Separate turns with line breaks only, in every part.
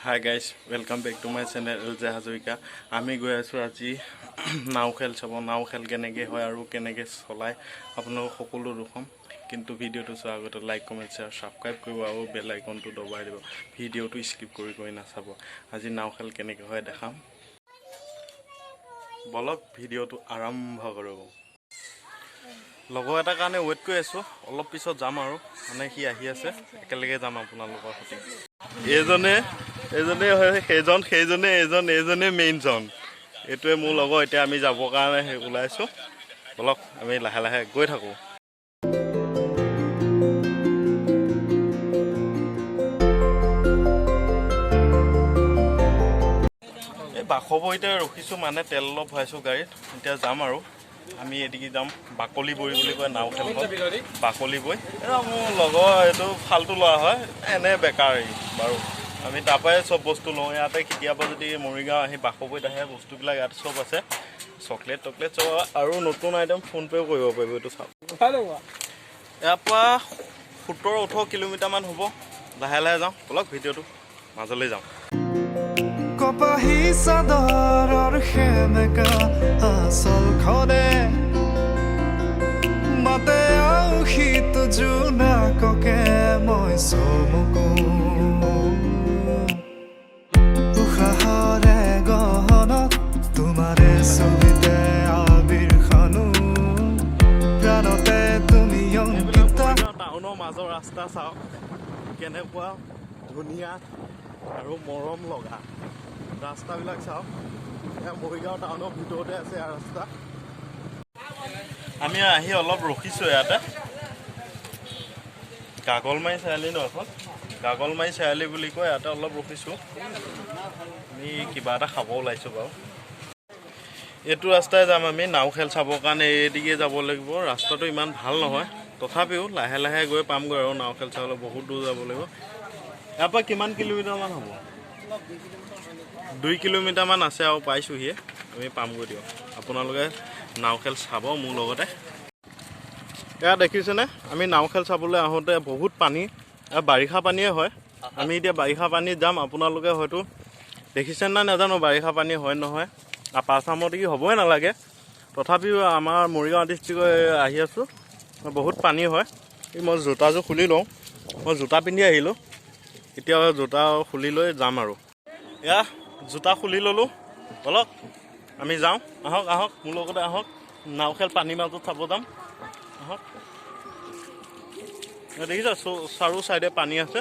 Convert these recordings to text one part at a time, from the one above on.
Hi guys, welcome back to my channel LJ Hazarika. আমি গৈ আছো আজি নাও খেল চাব নাও খেল কেনেকৈ হয় আৰু কেনেকৈ চলায় আপোনালোক সকলো দেখুৱাম কিন্তু ভিডিওটো চোৱাৰ আগতে লাইক কমেন্ট শ্বেয়াৰ সাবস্ক্ৰাইব কৰিব আৰু বেল আইকনটো দবাই দিব ভিডিওটো স্কিপ কৰি নাচাব আজি নাও খেল কেনেকৈ হয় দেখাম বলক ভিডিওটো আৰম্ভ কৰো লগৰ এটা কাৰণে ওয়েট কৰি আছো অলপ পিছত যাম আৰু মানে কি আহি আছে একেলগে যাম আপোনালোকৰ সৈতে এজনে মেইন জন এটোৱে মোৰ লগৰ এতিয়া আমি যাবৰ কাৰণে ওলাইছো বলক আমি লাহে লাহে গৈ থাকো এই বাখবইতে ৰখিছো মানে তেল অলপ ভৰাইছো গাড়ীত এতিয়া যাম আৰু আমি এদিকে যাম বাকলি বই বুলি কয় নাও খেলখন বাকলি বই এটা মোৰ লগৰ এইটো ফালতু লোৱা হয় এনে বেকাৰী বাৰু আমি তাপাই সব বস্তু লওঁ ইয়াতে কেতিয়াবা যদি মৰিগাঁও আহি বাখবইত আহে বস্তুবিলাক ইয়াত সব আছে চকলেট টকলেট সব আৰু নতুন আইটেম ফোন পেও কৰিব পাৰিব এইটো চাওক ইয়াৰ পৰা 17-18 কিলোমিটাৰ মান হ'ব লাহে লাহে যাওঁ বলক ভিডিওটো মাজলৈ যাওঁ
কপাহী চাদৰৰ সেমেকা আচল খনে মাতে আউসীত জোনাককে মই চমকো উশাহৰে গহনত তোমাৰে ছবিতে আবিৰ খানো প্ৰাণতে তুমি অংকিতা
টাউনৰ মাজৰ ৰাস্তা চাওক কেনেকুৱা ধুনীয়া আৰু মৰম লগা ৰাস্তাবিলাক চাওক মৰিগাঁও টাউনৰ ভিতৰতে আছে ৰাস্তা আমি আহি অলপ ৰখিছোঁ ইয়াতে গাগলমাৰী চাৰিআলি ন এখন গাগলমাৰী চাৰিআলি বুলি কয় ইয়াতে অলপ ৰখিছোঁ আমি কিবা এটা খাব ওলাইছোঁ বাৰু এইটো ৰাস্তাই যাম আমি নাও খেল চাবৰ কাৰণে এইদিকে যাব লাগিব ৰাস্তাটো ইমান ভাল নহয় তথাপিও লাহে লাহে গৈ পামগৈ আৰু নাও খেল চাবলৈ বহুত দূৰ যাব লাগিব ইয়াৰ পৰা কিমান কিলোমিটাৰমান হ'ব 2 কিলোমিটাৰমান আছে আৰু পাইছোঁহিয়ে আমি পামগৈ দিয়ক আপোনালোকে নাও খেল চাব মোৰ লগতে এয়া দেখিছেনে আমি নাও খেল চাবলৈ আহোঁতে বহুত পানী বাৰিষা পানীয়ে হয় আমি এতিয়া বাৰিষা পানীত যাম আপোনালোকে হয়তো দেখিছেনে নাই নাজানো বাৰিষা পানী হয় নহয় আপাৰ আছামত কি হ'বই নালাগে তথাপিও আমাৰ মৰিগাঁও ডিষ্ট্ৰিক্টত আহি আছোঁ বহুত পানী হয় মই জোতাযোৰ খুলি লওঁ মই জোতা পিন্ধি আহিলোঁ এতিয়া জোতা খুলি লৈ যাম আৰু এয়া জোতা খুলি ল'লোঁ বলক আমি যাওঁ আহক আহক মোৰ লগতে আহক নাও খেল পানীৰ মাজত চাব যাম আহক দেখিছা চাৰিও চাইডে পানী আছে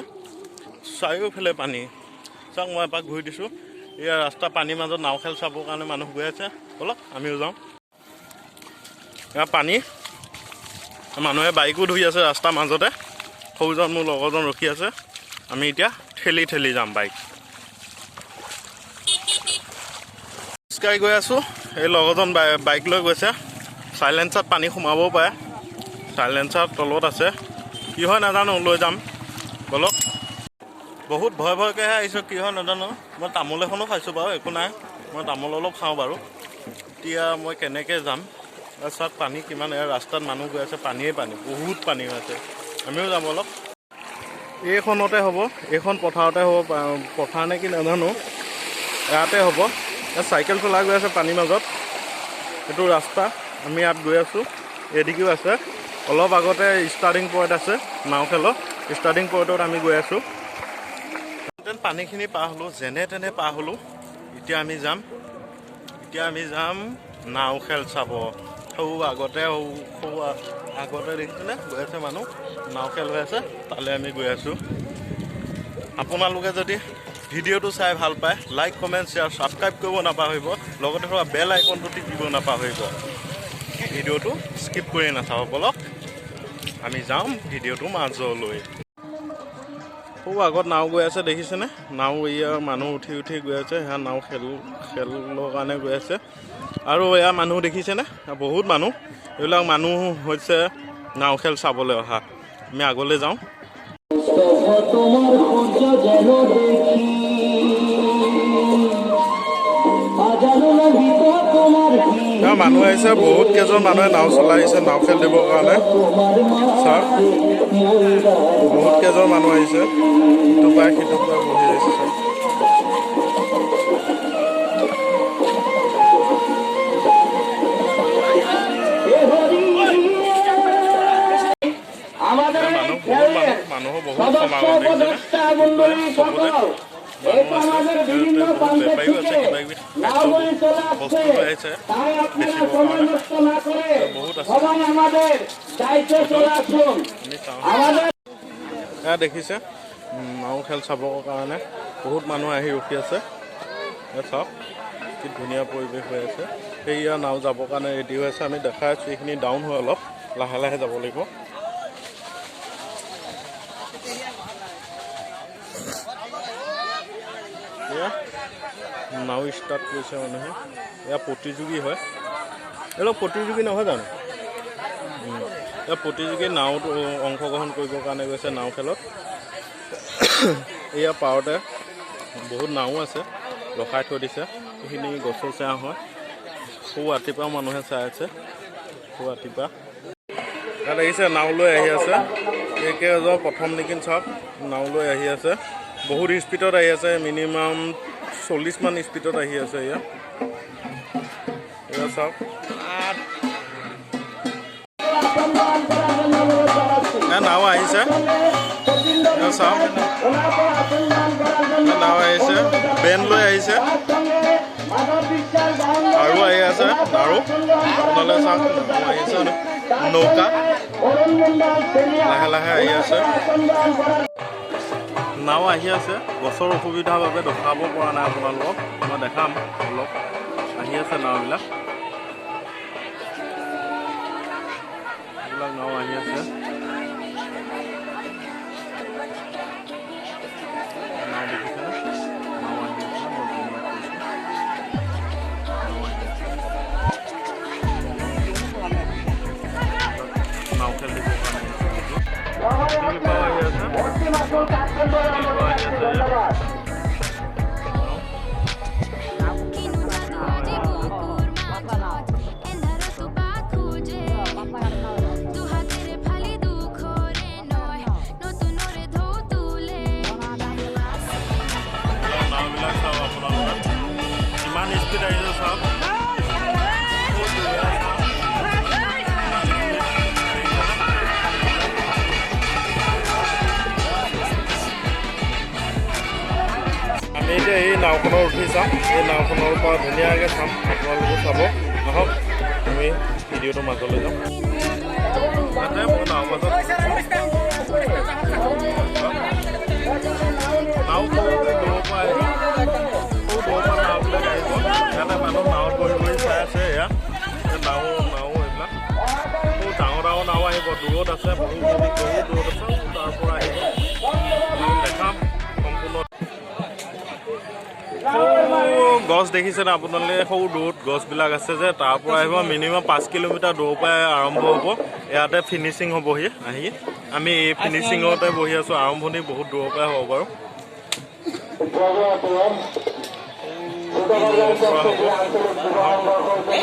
চাৰিওফালে পানী চাওক মই এপাক ঘূৰি দিছোঁ এয়া ৰাস্তা পানীৰ মাজত নাও খেল চাবৰ কাৰণে মানুহ গৈ আছে বলক আমিও যাওঁ এয়া পানী মানুহে বাইকো ধুই আছে ৰাস্তাৰ মাজতে সৰুজন মোৰ লগৰজন ৰখি আছে আমি এতিয়া ঠেলি যাম বাইক খোজকাঢ়ি গৈ আছোঁ এই লগৰজন বাইক লৈ গৈছে চাইলেঞ্চাৰত পানী সোমাবও পাৰে চাইলেঞ্চাৰ তলত আছে কি হয় নাজানো লৈ যাম বলক বহুত ভয়কৈহে আহিছোঁ কি হয় নাজানো মই তামোল এখনো খাইছোঁ বাৰু একো নাই মই তামোল অলপ খাওঁ বাৰু এতিয়া মই কেনেকৈ যাম চাওক পানী কিমান ৰাস্তাত মানুহ গৈ আছে পানীয়ে পানী বহুত পানী হৈ আছে আমিও যাম অলপ এইখনতে হ'ব এইখন পথাৰতে হ'ব পথাৰ নে কি নাজানো ইয়াতে হ'ব চাইকেল চলাই গৈ আছে পানীৰ মাজত এইটো ৰাস্তা আমি ইয়াত গৈ আছোঁ এদিকেও আছে অলপ আগতে ষ্টাৰ্টিং পইণ্ট আছে নাও খেলৰ ষ্টাৰ্টিং পইণ্টত আমি গৈ আছোঁ পানীখিনি পাৰ হ'লোঁ যেনে তেনে পাৰ হ'লোঁ এতিয়া আমি যাম নাও খেল চাব আগতে দেখিছেনে গৈ আছে মানুহ নাও খেল হৈ আছে তালৈ আমি গৈ আছোঁ আপোনালোকে যদি ভিডিওটো চাই ভাল পায় লাইক কমেণ্ট শ্বেয়াৰ ছাবস্ক্ৰাইব কৰিব নাপাহৰিব লগতে থকা বেল আইকনটো টিপিব নাপাহৰিব ভিডিওটো স্কিপ কৰি নাচাব বলক আমি যাম ভিডিওটো মাজলৈ আগত নাও গৈ আছে দেখিছেনে নাও এয়া মানুহ উঠি গৈ আছে সেয়া নাও খেলৰ কাৰণে গৈ আছে আৰু এয়া মানুহ দেখিছেনে বহুত মানুহ এইবিলাক মানুহ হৈছে নাও খেল চাবলৈ অহা আমি আগলৈ যাওঁ মানুহ আহিছে বহুত কেইজন মানুহে নাও চলাই আহিছে নাও খেল দিবৰ কাৰণে চাওক বহুত কেইজন মানুহ আহিছে ইটো পাই সিটো পাই বহি আহিছে চাওক চবতে মানুহ আছে, বহুত বেপাৰীও আছে, কিবা কিবি বস্তু লৈ আহিছে বেচিবৰ কাৰণে, বহুত আছে। আমি চাওঁ এয়া দেখিছে নাও খেল চাবৰ কাৰণে বহুত মানুহ আহি ৰখি আছে। চাওক কি ধুনীয়া পৰিৱেশ হৈ আছে। সেয়া নাও যাবৰ কাৰণে ৰেডি হৈ আছে। আমি দেখাই আছোঁ এইখিনি ডাউন হৈ অলপ লাহে লাহে যাব লাগিব। এয়া নাও ষ্টাৰ্ট কৰিছে মানুহে। এয়া প্ৰতিযোগী হয়, এইবিলাক প্ৰতিযোগী নহয় জানো? এয়া প্ৰতিযোগী নাওত অংশগ্ৰহণ কৰিবৰ কাৰণে গৈছে নাও খেলত। এয়া পাৰতে বহুত নাও আছে, ৰখাই থৈ দিছে। এইখিনি গছৰ ছাঁ হয়। সৌ ৰাতিপুৱা মানুহে চাই আছে, সৌ ৰাতিপুৱা ইয়াত দেখিছে নাও লৈ আহি আছে। এইকেইজন প্ৰথম নেকি চাওক, নাও লৈ আহি আছে। বহুত স্পীডত আহি আছে, মিনিমাম 40 মান স্পীডত আহি আছে। এয়া চাওক নাও আহিছে, চাওক নাও আহিছে, বেন লৈ আহিছে আৰু আহি আছে আৰু আপোনালোকে চাওক নাও আহিছে, নৌকা লাহে লাহে আহি আছে। নাও আহি আছে, গছৰ অসুবিধাৰ বাবে দেখাব পৰা নাই আপোনালোকক। মই দেখাম অলপ। আহি আছে নাওবিলাক, এইবিলাক নাও আহি আছে। নাও দেখিছেনে? নাও আহি আছে, নাও খেল দিবৰ কাৰণে আহি আছে। নাওবিলাক চাওক আপোনালোকে কিমান স্পীড আহিছে চাওক। আমি এতিয়া এই নাওখনত উঠি চাম, এই নাওখনৰ পৰা ধুনীয়াকৈ চাম, আপোনালোকে চাব। নহওক আমি ভিডিঅ'টোৰ মাজলৈ যাম। তাতে মোৰ নাও মাজত নাও দূৰৰ পৰা আহিব, সৌ দূৰৰ পৰা নাওবিলাক আহিব। ইয়াতে মানুহ নাৱত বহি বহি চাই আছে। এয়া নাও এইবিলাক সৌ ডাঙৰ ডাঙৰ নাও আহিব, দূৰত আছে, বহুত দূৰত আছে। তাৰ পৰা আহিব, দেখাম সম্পূৰ্ণ। গছ দেখিছেনে আপোনালোকে? সৰু দূৰত গছবিলাক আছে যে, তাৰ পৰা আহিব। মিনিমাম 5 কিলোমিটাৰ দূৰৰ পৰাই আৰম্ভ হ'ব। ইয়াতে ফিনিচিং হ'বহি আহি। আমি এই ফিনিচিঙতে বহি আছোঁ। আৰম্ভণি বহুত দূৰৰ পৰাই হ'ব বাৰু।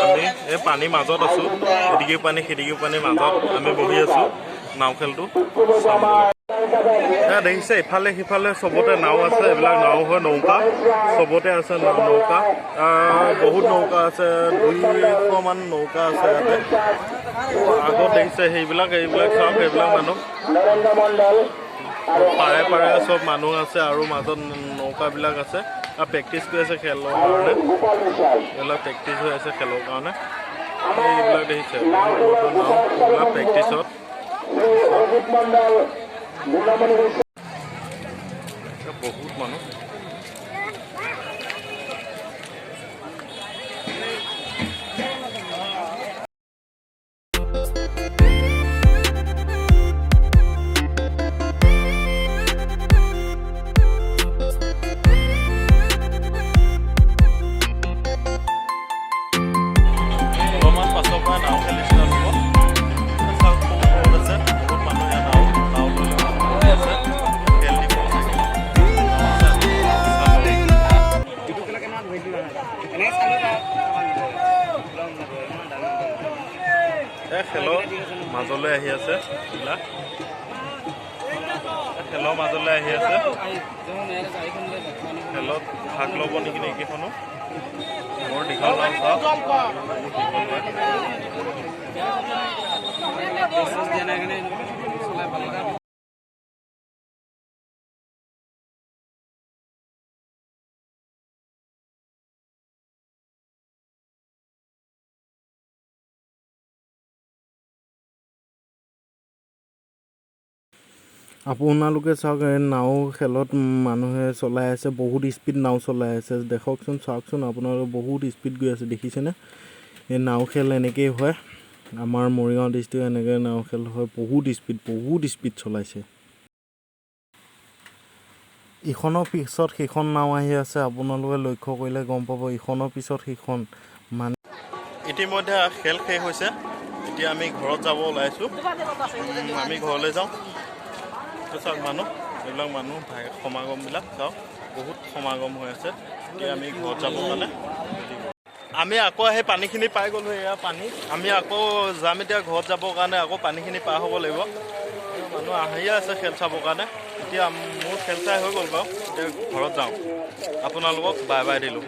আমি এই পানীৰ মাজত আছোঁ, এদিগি পানী সিদিগি পানীৰ মাজত আমি বহি আছোঁ। নাও খেলটো দেখিছে, ইফালে সিফালে চবতে নাও আছে। এইবিলাক নাও হয়, নৌকা চবতে আছে। নৌকা বহুত নৌকা আছে, 200 মান নৌকা আছে ইয়াতে। আগত দেখিছে এইবিলাক চাওক, এইবিলাক মানুহ পাৰে পাৰে চব মানুহ আছে আৰু মাজত নৌকাবিলাক আছে। আৰু প্ৰেক্টিচ কৰি আছে খেলৰ কাৰণে, এইবিলাক প্ৰেক্টিচ হৈ আছে খেলৰ কাৰণে। এইবিলাক দেখিছে নাও প্ৰেক্টিচত বহুত মানুহ। অলপমান পাছৰ পৰা নাও খেলি ষ্টাৰ্ট হ'ব। আছে বহুত মানুহ ইয়াত নাও লৈ আছে, খেল দিব। খেলৰ মাজলৈ আহি আছে, খেলৰ মাজলৈ আহি আছে। খেলত ভাগ ল'ব নেকি এইকেইখনো? বৰ দীঘল নাও চাওক। আপোনালোকে চাওক এই নাও খেলত মানুহে চলাই আছে, বহুত স্পীড নাও চলাই আছে। দেখকচোন, চাওকচোন, আপোনালোকে বহুত স্পীড গৈ আছে, দেখিছেনে? এই নাও খেল এনেকেই হয়, আমাৰ মৰিগাঁও ডিষ্ট্ৰিক্টত এনেকৈ নাও খেল হয়। বহুত স্পীড চলাইছে। ইখনৰ পিছত সিখন নাও আহি আছে, আপোনালোকে লক্ষ্য কৰিলে গম পাব, ইখনৰ পিছত সিখন। মানে ইতিমধ্যে খেল শেষ হৈছে, এতিয়া আমি ঘৰত যাব ওলাইছোঁ। আমি ঘৰলৈ যাওঁ। চাওক মানুহ, এইবিলাক মানুহ সমাগমবিলাক চাওক, বহুত সমাগম হৈ আছে। এতিয়া আমি ঘৰত যাবৰ কাৰণে আমি আকৌ সেই পানীখিনি পাই গ'লোঁ। এয়া পানী, আমি আকৌ যাম এতিয়া ঘৰত যাবৰ কাৰণে। আকৌ পানীখিনি পাৰ হ'ব লাগিব। মানুহ আহিয়ে আছে খেল চাবৰ কাৰণে। এতিয়া মোৰ খেল চাই হৈ গ'ল বাৰু, এতিয়া ঘৰত যাওঁ। আপোনালোকক বাই বাই দিলোঁ।